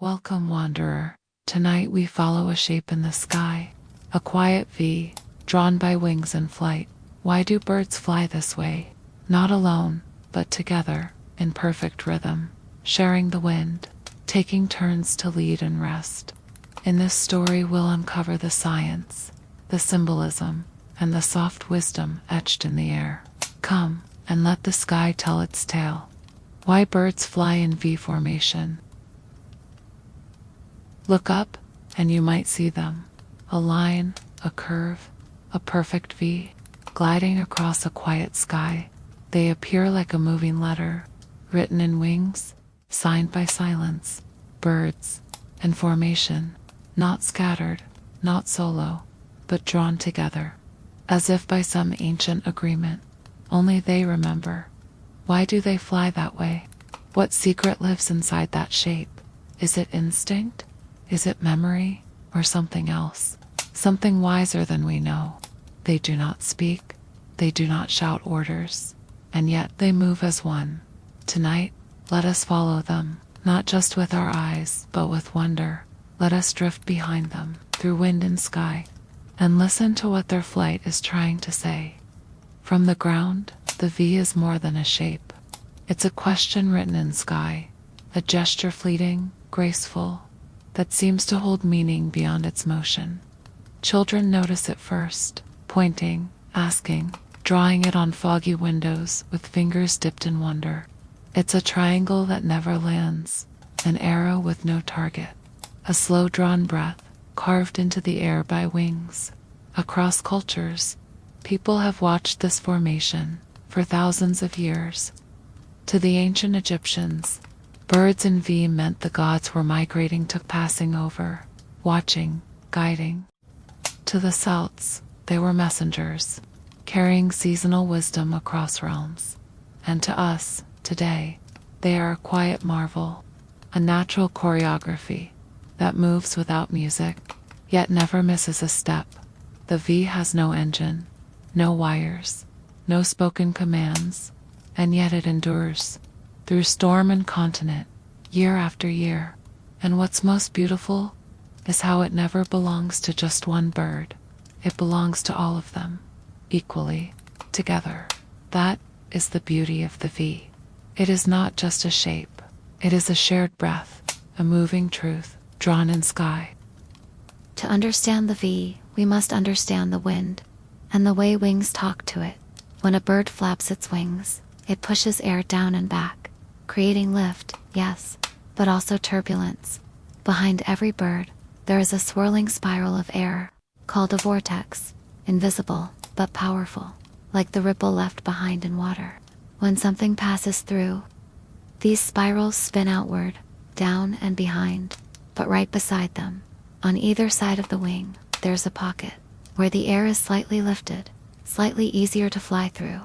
Welcome, wanderer. Tonight we follow a shape in the sky, a quiet V, drawn by wings in flight. Why do birds fly this way? Not alone, but together, in perfect rhythm, sharing the wind, taking turns to lead and rest. In this story we'll uncover the science, the symbolism, and the soft wisdom etched in the air. Come, and let the sky tell its tale. Why birds fly in V formation. Look up, and you might see them. A line, a curve, a perfect V, gliding across a quiet sky. They appear like a moving letter, written in wings, signed by silence. Birds, in formation, not scattered, not solo, but drawn together, as if by some ancient agreement. Only they remember. Why do they fly that way? What secret lives inside that shape? Is it instinct? Is it memory? Or something else? Something wiser than we know. They do not speak. They do not shout orders. And yet they move as one. Tonight, let us follow them, not just with our eyes, but with wonder. Let us drift behind them, through wind and sky, and listen to what their flight is trying to say. From the ground, the V is more than a shape. It's a question written in sky, a gesture fleeting, graceful, that seems to hold meaning beyond its motion. Children notice it first, pointing, asking, drawing it on foggy windows with fingers dipped in wonder. It's a triangle that never lands, an arrow with no target, a slow-drawn breath carved into the air by wings. Across cultures, people have watched this formation for thousands of years. To the ancient Egyptians, birds in V meant the gods were migrating to passing over, watching, guiding. To the Celts, they were messengers, carrying seasonal wisdom across realms. And to us, today, they are a quiet marvel, a natural choreography that moves without music, yet never misses a step. The V has no engine, no wires, no spoken commands, and yet it endures through storm and continent, year after year. And what's most beautiful is how it never belongs to just one bird. It belongs to all of them, equally, together. That is the beauty of the V. It is not just a shape. It is a shared breath, a moving truth, drawn in sky. To understand the V, we must understand the wind, and the way wings talk to it. When a bird flaps its wings, it pushes air down and back, creating lift, yes, but also turbulence. Behind every bird, there is a swirling spiral of air, called a vortex, invisible, but powerful, like the ripple left behind in water. When something passes through, these spirals spin outward, down and behind, but right beside them, on either side of the wing, there's a pocket, where the air is slightly lifted, slightly easier to fly through.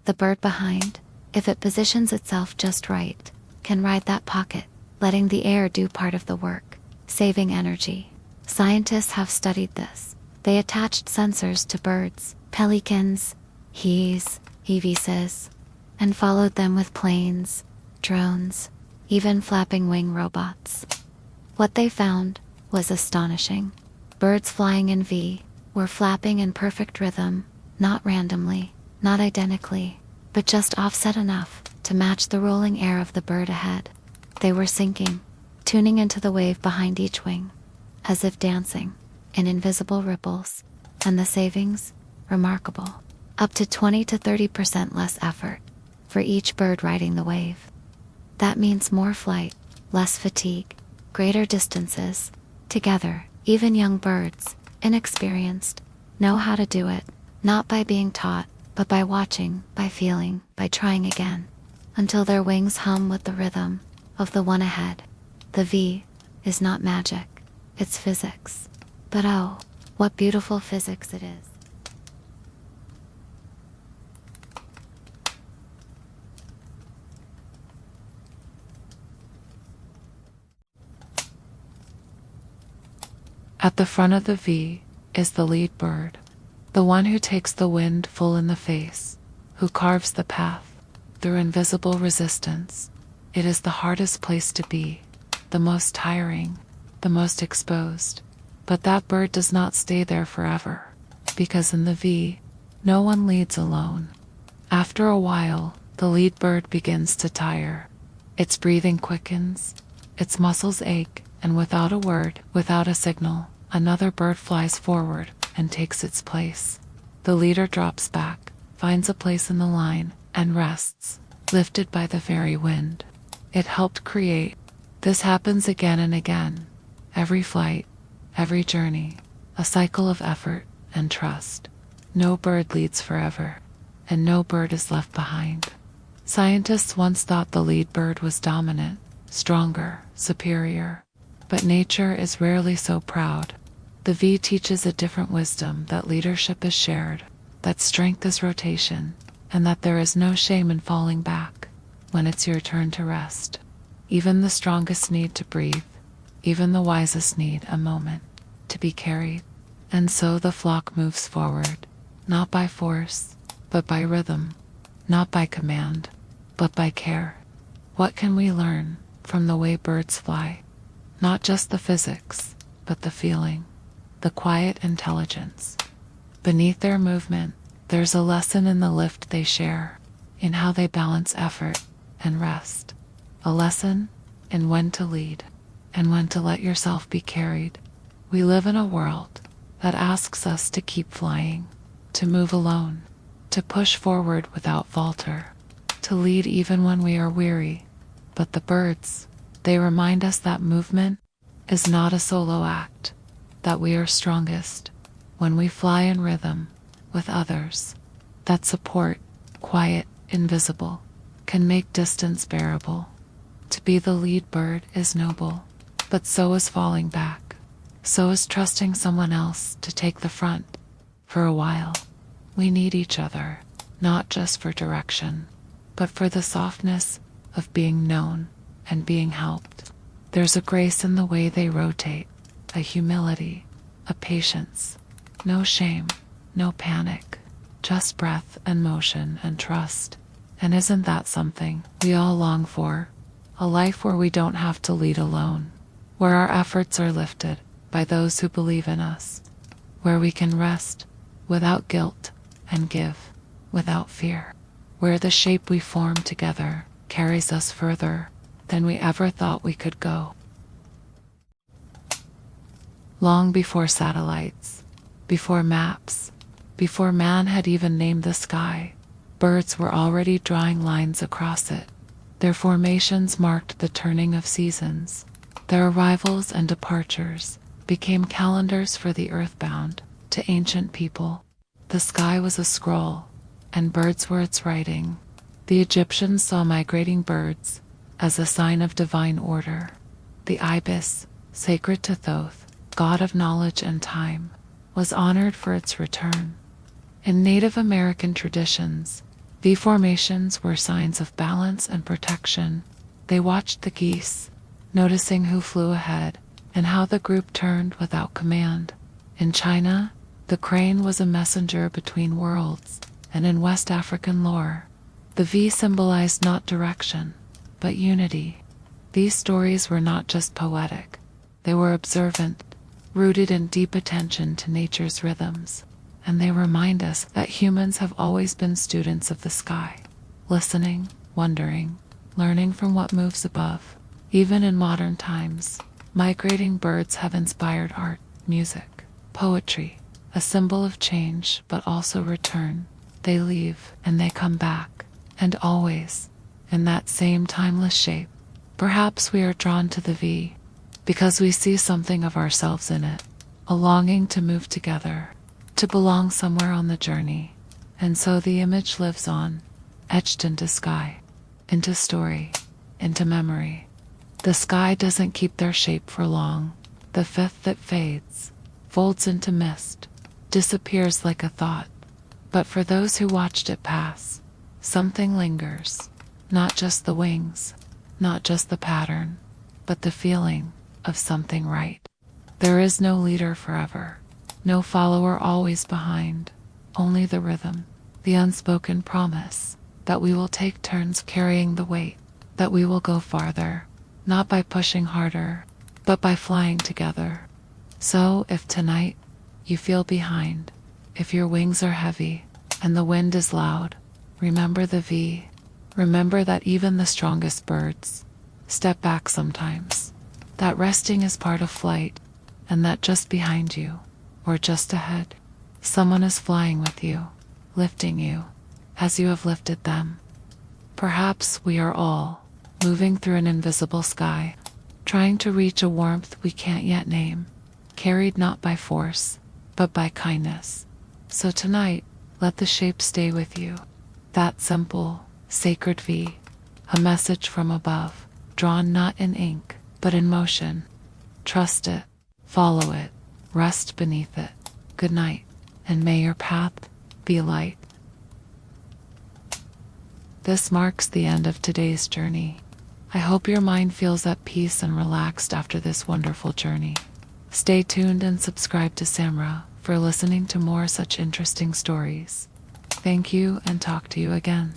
The bird behind, if it positions itself just right, can ride that pocket, letting the air do part of the work, saving energy. Scientists have studied this. They attached sensors to birds, pelicans, geese, ibises, and followed them with planes, drones, even flapping wing robots. What they found was astonishing. Birds flying in V were flapping in perfect rhythm, not randomly, not identically, but just offset enough to match the rolling air of the bird ahead. They were syncing, tuning into the wave behind each wing, as if dancing in invisible ripples, and the savings, remarkable. Up to 20 to 30% less effort for each bird riding the wave. That means more flight, less fatigue, greater distances. Together, even young birds, inexperienced, know how to do it, not by being taught, but by watching, by feeling, by trying again, until their wings hum with the rhythm of the one ahead. The V is not magic, it's physics. But oh, what beautiful physics it is. At the front of the V is the lead bird, the one who takes the wind full in the face, who carves the path through invisible resistance. It is the hardest place to be, the most tiring, the most exposed. But that bird does not stay there forever, because in the V, no one leads alone. After a while, the lead bird begins to tire. Its breathing quickens, its muscles ache, and without a word, without a signal, another bird flies forward and takes its place. The leader drops back, finds a place in the line, and rests, lifted by the very wind it helped create. This happens again and again. Every flight, every journey, a cycle of effort and trust. No bird leads forever, and no bird is left behind. Scientists once thought the lead bird was dominant, stronger, superior. But nature is rarely so proud. The V teaches a different wisdom, that leadership is shared, that strength is rotation, and that there is no shame in falling back when it's your turn to rest. Even the strongest need to breathe, even the wisest need a moment to be carried. And so the flock moves forward, not by force, but by rhythm, not by command, but by care. What can we learn from the way birds fly? Not just the physics, but the feeling, the quiet intelligence. Beneath their movement, there's a lesson in the lift they share, in how they balance effort and rest. A lesson in when to lead and when to let yourself be carried. We live in a world that asks us to keep flying, to move alone, to push forward without falter, to lead even when we are weary. But the birds, they remind us that movement is not a solo act, that we are strongest when we fly in rhythm with others, that support, quiet, invisible, can make distance bearable. To be the lead bird is noble, but so is falling back. So is trusting someone else to take the front. For a while, we need each other, not just for direction, but for the softness of being known and being helped. There's a grace in the way they rotate, a humility, a patience, no shame, no panic, just breath and motion and trust. And isn't that something we all long for? A life where we don't have to lead alone, where our efforts are lifted by those who believe in us, where we can rest without guilt and give without fear, where the shape we form together carries us further than we ever thought we could go. Long before satellites, before maps, before man had even named the sky, birds were already drawing lines across it. Their formations marked the turning of seasons. Their arrivals and departures became calendars for the earthbound. To ancient people, the sky was a scroll, and birds were its writing. The Egyptians saw migrating birds as a sign of divine order. The ibis, sacred to Thoth, god of knowledge and time, was honored for its return. In Native American traditions, V formations were signs of balance and protection. They watched the geese, noticing who flew ahead and how the group turned without command. In China, the crane was a messenger between worlds, and in West African lore, the V symbolized not direction, but unity. These stories were not just poetic, they were observant, rooted in deep attention to nature's rhythms. And they remind us that humans have always been students of the sky, listening, wondering, learning from what moves above. Even in modern times, migrating birds have inspired art, music, poetry, a symbol of change but also return. They leave and they come back, and always, in that same timeless shape. Perhaps we are drawn to the V because we see something of ourselves in it, a longing to move together, to belong somewhere on the journey. And so the image lives on, etched into sky, into story, into memory. The sky doesn't keep their shape for long. The fifth that fades, folds into mist, disappears like a thought. But for those who watched it pass, something lingers. Not just the wings, not just the pattern, but the feeling of something right. There is no leader forever, no follower always behind, only the rhythm, the unspoken promise that we will take turns carrying the weight, that we will go farther, not by pushing harder, but by flying together. So, if tonight you feel behind, if your wings are heavy and the wind is loud, remember the V. Remember that even the strongest birds step back sometimes. That resting is part of flight, and that just behind you, or just ahead, someone is flying with you, lifting you, as you have lifted them. Perhaps we are all moving through an invisible sky, trying to reach a warmth we can't yet name, carried not by force, but by kindness. So tonight, let the shape stay with you. That simple, sacred V, a message from above, drawn not in ink, but in motion. Trust it, follow it, rest beneath it. Good night, and may your path be light. This marks the end of today's journey. I hope your mind feels at peace and relaxed after this wonderful journey. Stay tuned and subscribe to Samra for listening to more such interesting stories. Thank you, and talk to you again.